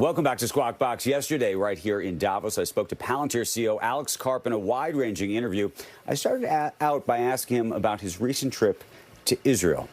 Welcome back to Squawk Box. Yesterday, right here in Davos, I spoke to Pallantir CEO Alex Karp in a wide-ranging interview. I started out by asking him about his recent trip to Israel.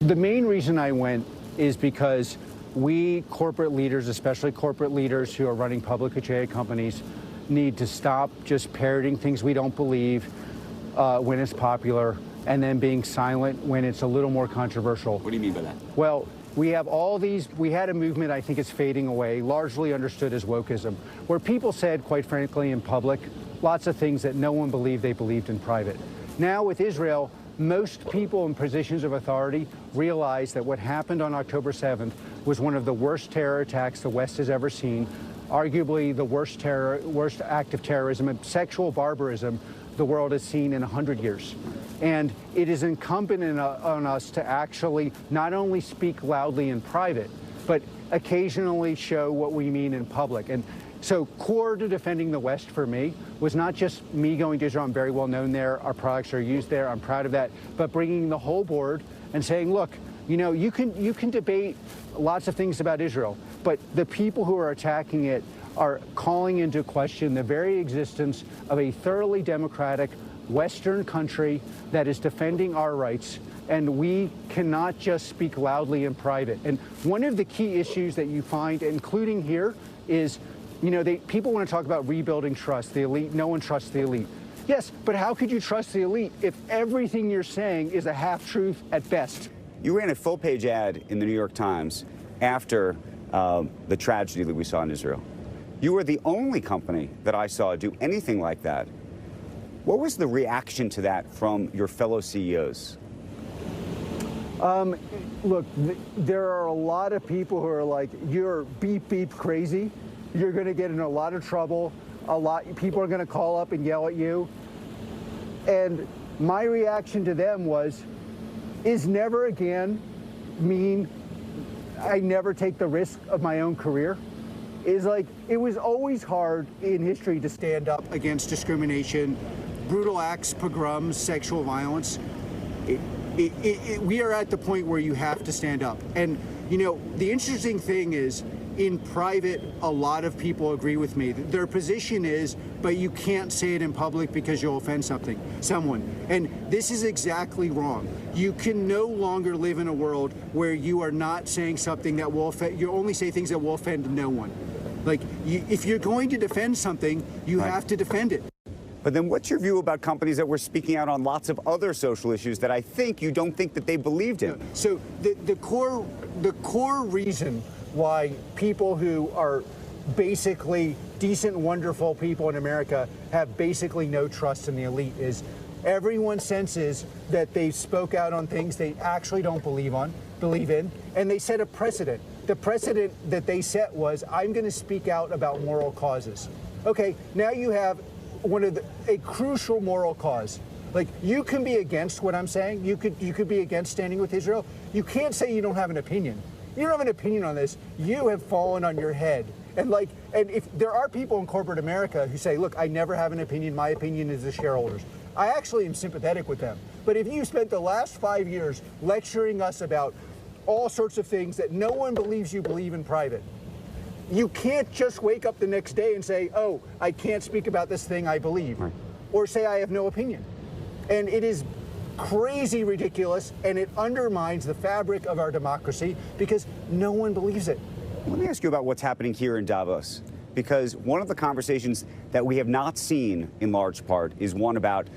The main reason I went is because we corporate leaders, especially corporate leaders who are running publicly traded companies, need to stop just parroting things we don't believe when it's popular and then being silent when it's a little more controversial. What do you mean by that? Well, we have all these, we had a movement, I think it's fading away, largely understood as wokeism, where people said, quite frankly, in public, lots of things that no one believed they believed in private. Now with Israel, most people in positions of authority realize that what happened on October 7th was one of the worst terror attacks the West has ever seen, arguably the worst act of terrorism and sexual barbarism the world has seen in 100 years. And it is incumbent on us to actually not only speak loudly in private, but occasionally show what we mean in public. And so core to defending the West for me was not just me going to Israel. I'm very well known there. Our products are used there. I'm proud of that. But bringing the whole board and saying, look, you know, you can debate lots of things about Israel, but the people who are attacking it are calling into question the very existence of a thoroughly democratic Western country that is defending our rights, and we cannot just speak loudly in private. And one of the key issues that you find, including here, is, you know, people want to talk about rebuilding trust. The elite, no one trusts the elite. Yes, but how could you trust the elite if everything you're saying is a half-truth at best? You ran a full-page ad in the New York Times after the tragedy that we saw in Israel. You were the only company that I saw do anything like that. What was the reaction to that from your fellow CEOs? Look, there are a lot of people who are like, you're beep, beep crazy. You're going to get in a lot of trouble. People are going to call up and yell at you. And my reaction to them was, is never again mean I never take the risk of my own career? Is like, it was always hard in history to stand up against discrimination, brutal acts, pogroms, sexual violence. We are at the point where you have to stand up. And, you know, the interesting thing is, in private, a lot of people agree with me. Their position is, but you can't say it in public because you'll offend someone. And this is exactly wrong. You can no longer live in a world where you are not saying something that will offend, you only say things that will offend no one. Like, if you're going to defend something, you have to defend it. But then what's your view about companies that were speaking out on lots of other social issues that I think you don't think that they believed in? So the core reason why people who are basically decent, wonderful people in America have basically no trust in the elite is everyone senses that they spoke out on things they actually don't believe in, and they set a precedent. The precedent that they set was, I'm going to speak out about moral causes. Okay, now you have a crucial moral cause. Like, you can be against what I'm saying. You could be against standing with Israel. You can't say you don't have an opinion. You don't have an opinion on this. You have fallen on your head. And if there are people in corporate America who say, look, I never have an opinion. My opinion is the shareholders. I actually am sympathetic with them. But if you spent the last 5 years lecturing us about all sorts of things that no one believes you believe in private, you can't just wake up the next day and say, oh, I can't speak about this thing I believe, or say I have no opinion. And it is crazy ridiculous, and it undermines the fabric of our democracy because no one believes it. Let me ask you about what's happening here in Davos, because one of the conversations that we have not seen in large part is one about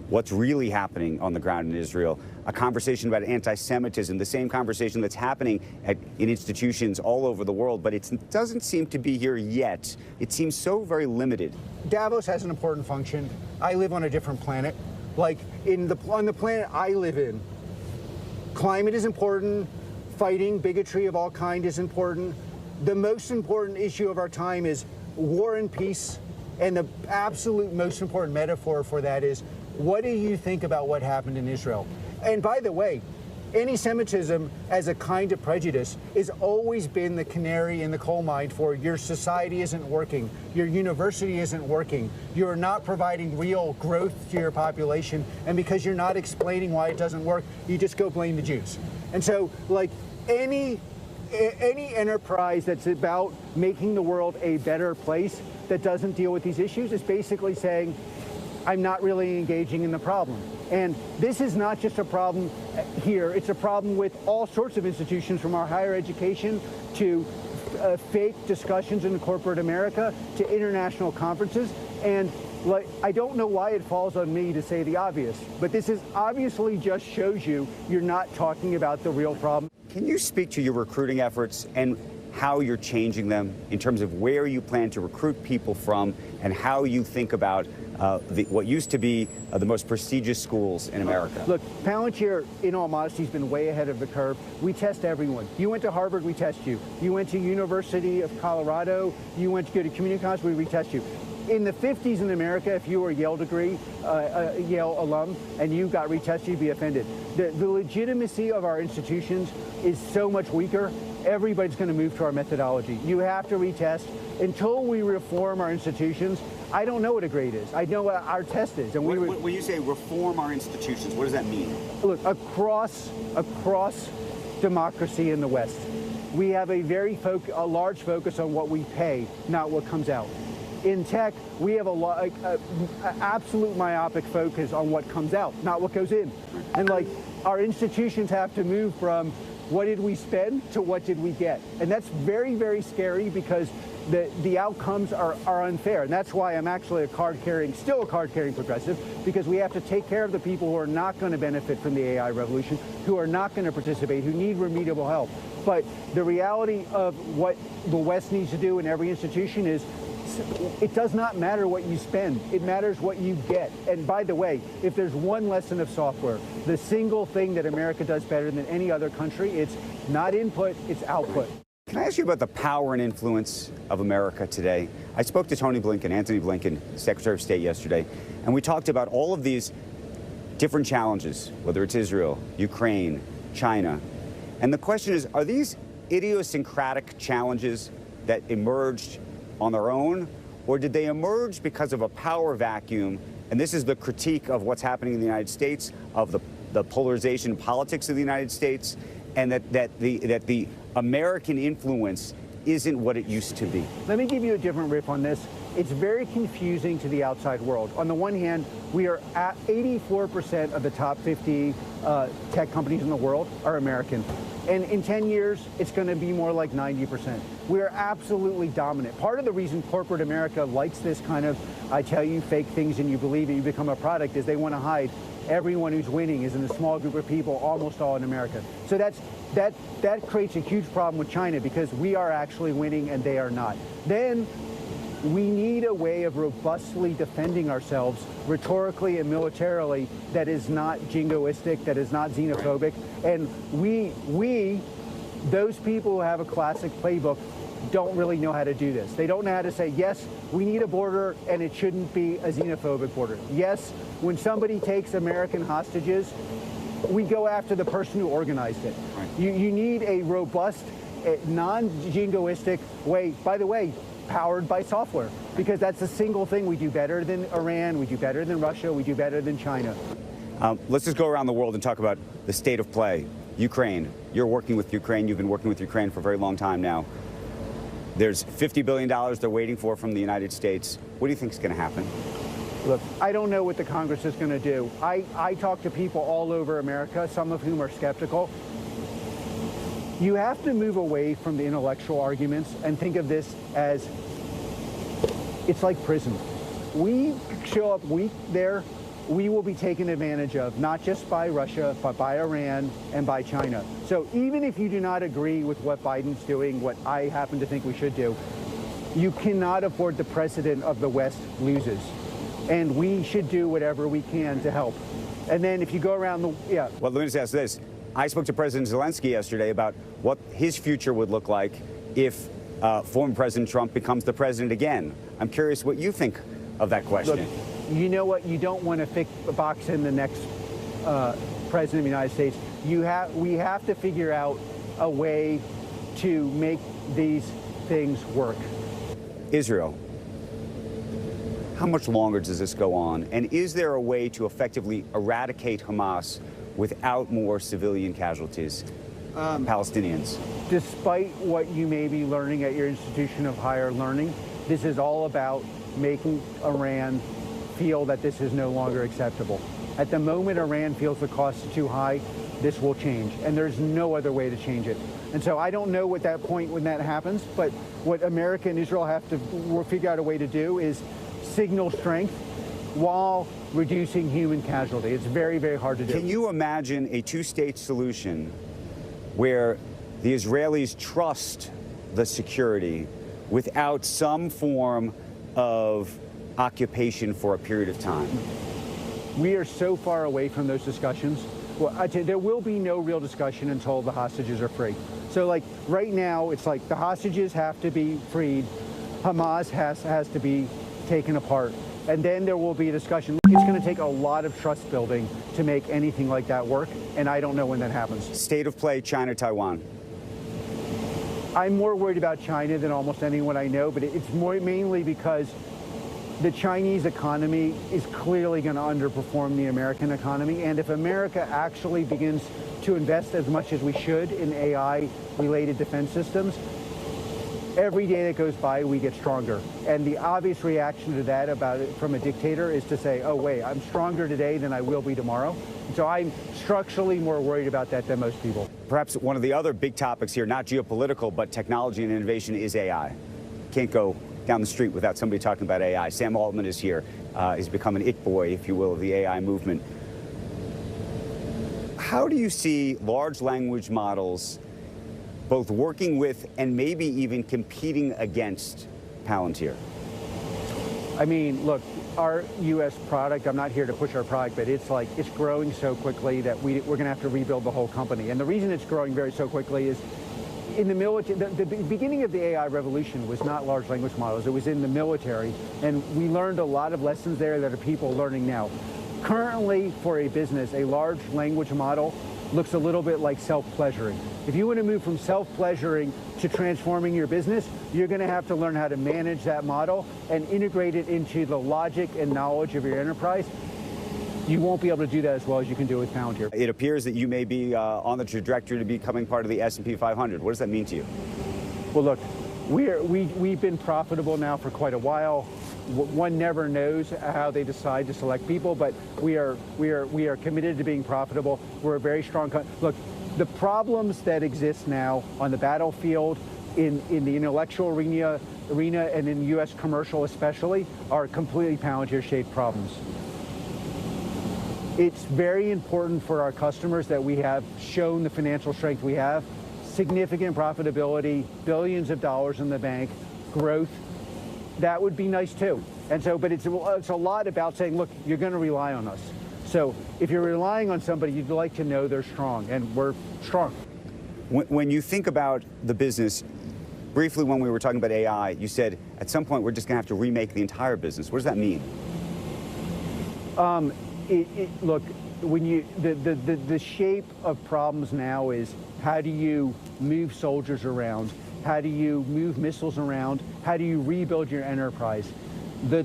what's really happening on the ground in Israel, a conversation about anti-Semitism, the same conversation that's happening in institutions all over the world, but it doesn't seem to be here yet. It seems so very limited. Davos has an important function. I live on a different planet. Like, on the planet I live in, climate is important, fighting bigotry of all kind is important. The most important issue of our time is war and peace, and the absolute most important metaphor for that is, what do you think about what happened in Israel? And by the way, anti-Semitism as a kind of prejudice has always been the canary in the coal mine for your society isn't working, your university isn't working, you're not providing real growth to your population, and because you're not explaining why it doesn't work, you just go blame the Jews. And so, like, any any enterprise that's about making the world a better place that doesn't deal with these issues is basically saying, I'm not really engaging in the problem. And this is not just a problem here, it's a problem with all sorts of institutions, from our higher education to fake discussions in corporate America to international conferences. And like, I don't know why it falls on me to say the obvious, but this is obviously just shows you you're not talking about the real problem. Can you speak to your recruiting efforts and how you're changing them in terms of where you plan to recruit people from and how you think about what used to be the most prestigious schools in America? Look, Palantir, in all modesty, has been way ahead of the curve. We test everyone. You went to Harvard, we test you. You went to University of Colorado, you went to go to community college, we retest you. In the 50s in America, if you were a Yale degree, a Yale alum, and you got retested, you'd be offended. The legitimacy of our institutions is so much weaker. Everybody's going to move to our methodology. You have to retest. Until we reform our institutions, I don't know what a grade is. I know what our test is. And when you say reform our institutions, what does that mean? Look, across democracy in the West, we have a large focus on what we pay, not what comes out. In tech, we have an absolute myopic focus on what comes out, not what goes in. And like, our institutions have to move from what did we spend to what did we get. And that's very, very scary because the outcomes are unfair. And that's why I'm actually still a card-carrying progressive, because we have to take care of the people who are not going to benefit from the AI revolution, who are not going to participate, who need remedial help. But the reality of what the West needs to do in every institution is, it does not matter what you spend. It matters what you get. And by the way, if there's one lesson of software, the single thing that America does better than any other country, it's not input, it's output. Can I ask you about the power and influence of America today? I spoke to Anthony Blinken, Secretary of State, yesterday, and we talked about all of these different challenges, whether it's Israel, Ukraine, China. And the question is, are these idiosyncratic challenges that emerged on their own, or did they emerge because of a power vacuum? And this is the critique of what's happening in the United States, of the polarization politics of the United States, and that the American influence isn't what it used to be. Let me give you a different riff on this. It's very confusing to the outside world. On the one hand, we are at 84% of the top 50 tech companies in the world are American. And in 10 years, it's going to be more like 90%. We are absolutely dominant. Part of the reason corporate America likes this kind of, I tell you fake things and you believe it, you become a product, is they want to hide everyone who's winning is in a small group of people, almost all in America. So that creates a huge problem with China, because we are actually winning and they are not. Then we need a way of robustly defending ourselves rhetorically and militarily that is not jingoistic, that is not xenophobic. And those people who have a classic playbook don't really know how to do this. They don't know how to say, yes, we need a border and it shouldn't be a xenophobic border. Yes, when somebody takes American hostages, we go after the person who organized it. Right. You need a robust, non-jingoistic way, by the way, powered by software, because that's the single thing we do better than Iran, we do better than Russia, we do better than China. Let's just go around the world and talk about the state of play. Ukraine. You're working with Ukraine. You've been working with Ukraine for a very long time now. There's $50 billion they're waiting for from the United States. What do you think is going to happen? Look, I don't know what the Congress is going to do. I talk to people all over America, some of whom are skeptical. You have to move away from the intellectual arguments and think of this as, it's like prison. We show up weak there, we will be taken advantage of, not just by Russia, but by Iran and by China. So even if you do not agree with what Biden's doing, what I happen to think we should do, you cannot afford the precedent of the West loses. And we should do whatever we can to help. And then if you go around Well, let me just ask this. I spoke to President Zelensky yesterday about what his future would look like if former President Trump becomes the president again. I'm curious what you think of that question. Look, you know what? You don't want to box in the next president of the United States. We have to figure out a way to make these things work. Israel. How much longer does this go on? And is there a way to effectively eradicate Hamas without more civilian casualties? Palestinians? Despite what you may be learning at your institution of higher learning, this is all about making Iran feel that this is no longer acceptable. At the moment Iran feels the cost is too high, this will change, and there's no other way to change it. And so I don't know at that point when that happens, but what America and Israel have to figure out a way to do is signal strength while reducing human casualty. It's very, very hard to do. Can you imagine a two-state solution where the Israelis trust the security without some form of occupation for a period of time? We are so far away from those discussions. Well, I tell you, there will be no real discussion until the hostages are free. So, like, right now, it's like the hostages have to be freed, Hamas has to be taken apart, and then there will be a discussion. It's going to take a lot of trust building to make anything like that work, and I don't know when that happens. State of play, China, Taiwan. I'm more worried about China than almost anyone I know, but it's more mainly because the Chinese economy is clearly going to underperform the American economy. And if America actually begins to invest as much as we should in AI-related defense systems, every day that goes by, we get stronger. And the obvious reaction to that from a dictator is to say, oh, wait, I'm stronger today than I will be tomorrow. And so I'm structurally more worried about that than most people. Perhaps one of the other big topics here, not geopolitical, but technology and innovation, is AI. Can't go down the street without somebody talking about AI. Sam Altman is here. He's become an it boy, if you will, of the AI movement. How do you see large language models both working with and maybe even competing against Palantir? I mean, look, our U.S. product, I'm not here to push our product, but it's growing so quickly that we're going to have to rebuild the whole company. And the reason it's growing so quickly is in the military, the beginning of the AI revolution was not large language models. It was in the military, and we learned a lot of lessons there that are people learning now. Currently, for a business, a large language model looks a little bit like self-pleasuring. If you want to move from self-pleasuring to transforming your business, you're going to have to learn how to manage that model and integrate it into the logic and knowledge of your enterprise. You won't be able to do that as well as you can do with Palantir. It appears that you may be on the trajectory to becoming part of the S&P 500. What does that mean to you? Well, look, we've been profitable now for quite a while. One never knows how they decide to select people, but we are committed to being profitable. We're a very strong look. The problems that exist now on the battlefield, in the intellectual arena and in U.S. commercial especially, are completely Palantir-shaped problems. It's very important for our customers that we have shown the financial strength we have, significant profitability, billions of dollars in the bank, growth. That would be nice too. And so, but it's a lot about saying, look, you're going to rely on us. So if you're relying on somebody, you'd like to know they're strong, and we're strong. When you think about the business, briefly when we were talking about AI, you said at some point we're just going to have to remake the entire business. What does that mean? Look, when the shape of problems now is how do you move soldiers around? How do you move missiles around? How do you rebuild your enterprise? The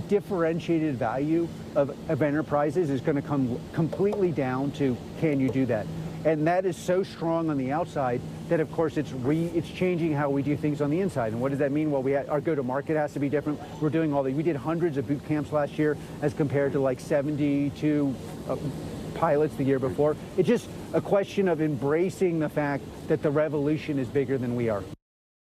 differentiated value of enterprises is going to come completely down to, can you do that? And that is so strong on the outside that, of course, it's changing how we do things on the inside. And what does that mean? Well, our go-to-market has to be different. We're doing we did hundreds of boot camps last year as compared to like 72 pilots the year before. It's just a question of embracing the fact that the revolution is bigger than we are.